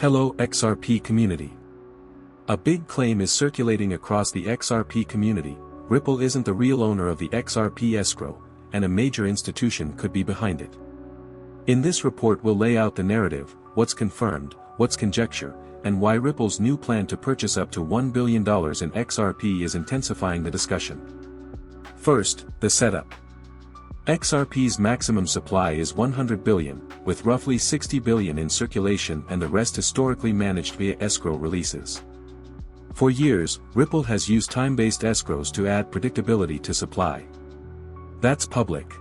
Hello XRP community. A big claim is circulating across the XRP community: Ripple isn't the real owner of the XRP escrow, and a major institution could be behind it. In this report we'll lay out the narrative, what's confirmed, what's conjecture, and why Ripple's new plan to purchase up to $1 billion in XRP is intensifying the discussion. First, the setup. XRP's maximum supply is 100 billion, with roughly 60 billion in circulation and the rest historically managed via escrow releases. For years, Ripple has used time-based escrows to add predictability to supply. That's public.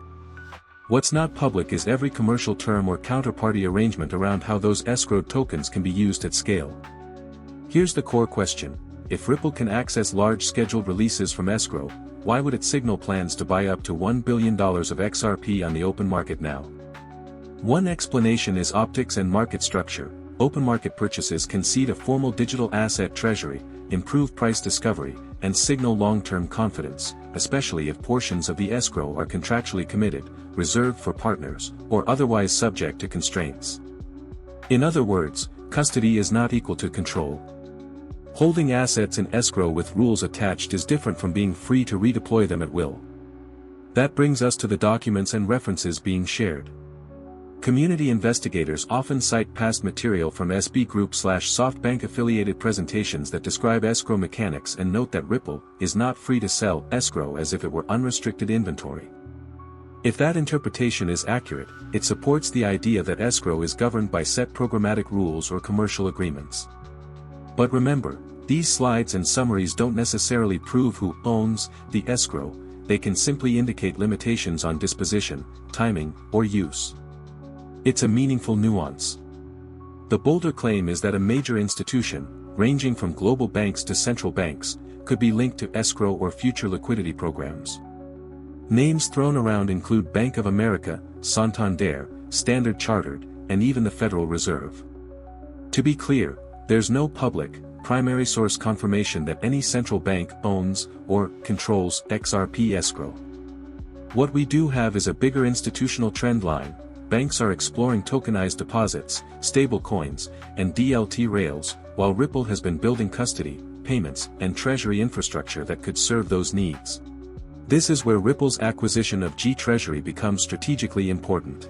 What's not public is every commercial term or counterparty arrangement around how those escrowed tokens can be used at scale. Here's the core question: if Ripple can access large scheduled releases from escrow, why would it signal plans to buy up to $1 billion of XRP on the open market now? One explanation is optics and market structure. Open market purchases can seed a formal digital asset treasury, improve price discovery, and signal long-term confidence, especially if portions of the escrow are contractually committed, reserved for partners, or otherwise subject to constraints. In other words, custody is not equal to control. Holding assets in escrow with rules attached is different from being free to redeploy them at will. That brings us to the documents and references being shared. Community investigators often cite past material from SB Group/SoftBank affiliated presentations that describe escrow mechanics and note that Ripple is not free to sell escrow as if it were unrestricted inventory. If that interpretation is accurate, it supports the idea that escrow is governed by set programmatic rules or commercial agreements. But remember, these slides and summaries don't necessarily prove who owns the escrow. They can simply indicate limitations on disposition, timing, or use. It's a meaningful nuance. The bolder claim is that a major institution, ranging from global banks to central banks, could be linked to escrow or future liquidity programs. Names thrown around include Bank of America, Santander, Standard Chartered, and even the Federal Reserve. To be clear, there's no public, primary source confirmation that any central bank owns or controls XRP escrow. What we do have is a bigger institutional trend line. Banks are exploring tokenized deposits, stablecoins, and DLT rails, while Ripple has been building custody, payments, and treasury infrastructure that could serve those needs. This is where Ripple's acquisition of G-Treasury becomes strategically important.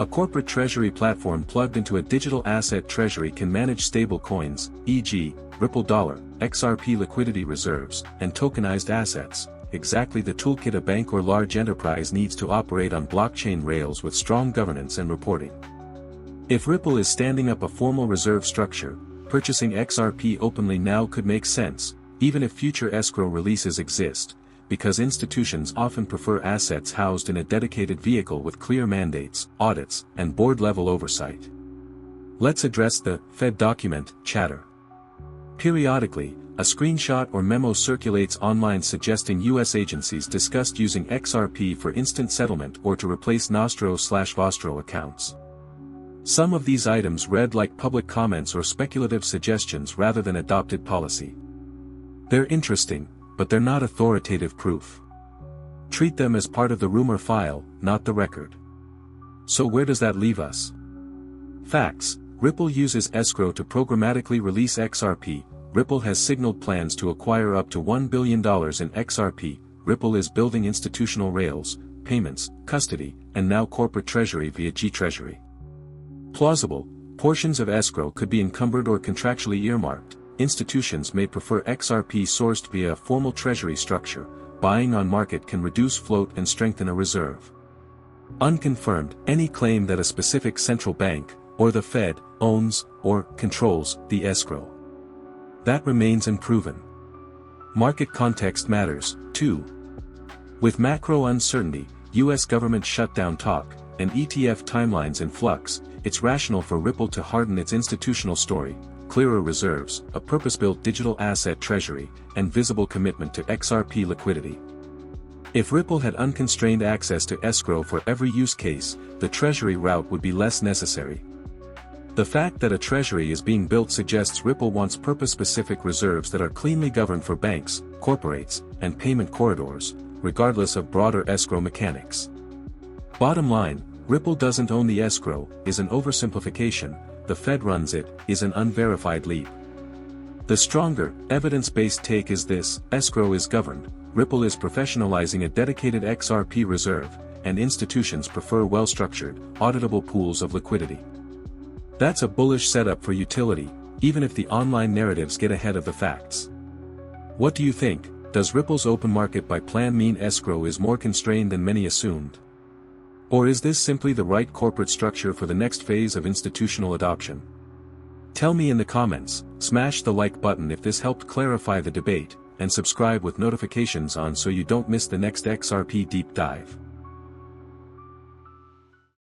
A corporate treasury platform plugged into a digital asset treasury can manage stablecoins, e.g., Ripple Dollar, XRP liquidity reserves, and tokenized assets, exactly the toolkit a bank or large enterprise needs to operate on blockchain rails with strong governance and reporting. If Ripple is standing up a formal reserve structure, purchasing XRP openly now could make sense, even if future escrow releases exist, because institutions often prefer assets housed in a dedicated vehicle with clear mandates, audits, and board-level oversight. Let's address the Fed document chatter. Periodically, a screenshot or memo circulates online suggesting U.S. agencies discussed using XRP for instant settlement or to replace Nostro/Vostro accounts. Some of these items read like public comments or speculative suggestions rather than adopted policy. They're interesting, but they're not authoritative proof. Treat them as part of the rumor file, not the record. So where does that leave us? Facts: Ripple uses escrow to programmatically release XRP. Ripple has signaled plans to acquire up to $1 billion in XRP. Ripple is building institutional rails, payments, custody, and now corporate treasury via G-Treasury. Plausible: portions of escrow could be encumbered or contractually earmarked. Institutions may prefer XRP sourced via a formal treasury structure. Buying on market can reduce float and strengthen a reserve. Unconfirmed: any claim that a specific central bank, or the Fed, owns, or controls the escrow. That remains unproven. Market context matters, too. With macro uncertainty, U.S. government shutdown talk, and ETF timelines in flux, it's rational for Ripple to harden its institutional story: clearer reserves, a purpose-built digital asset treasury, and visible commitment to XRP liquidity. If Ripple had unconstrained access to escrow for every use case, the treasury route would be less necessary. The fact that a treasury is being built suggests Ripple wants purpose-specific reserves that are cleanly governed for banks, corporates, and payment corridors, regardless of broader escrow mechanics. Bottom line, Ripple doesn't own the escrow is an oversimplification. the Fed runs it, is an unverified leap. The stronger, evidence-based take is this: escrow is governed, Ripple is professionalizing a dedicated XRP reserve, and institutions prefer well-structured, auditable pools of liquidity. That's a bullish setup for utility, even if the online narratives get ahead of the facts. What do you think? Does Ripple's open market by plan mean escrow is more constrained than many assumed? Or is this simply the right corporate structure for the next phase of institutional adoption? Tell me in the comments, smash the like button if this helped clarify the debate, and subscribe with notifications on so you don't miss the next XRP deep dive.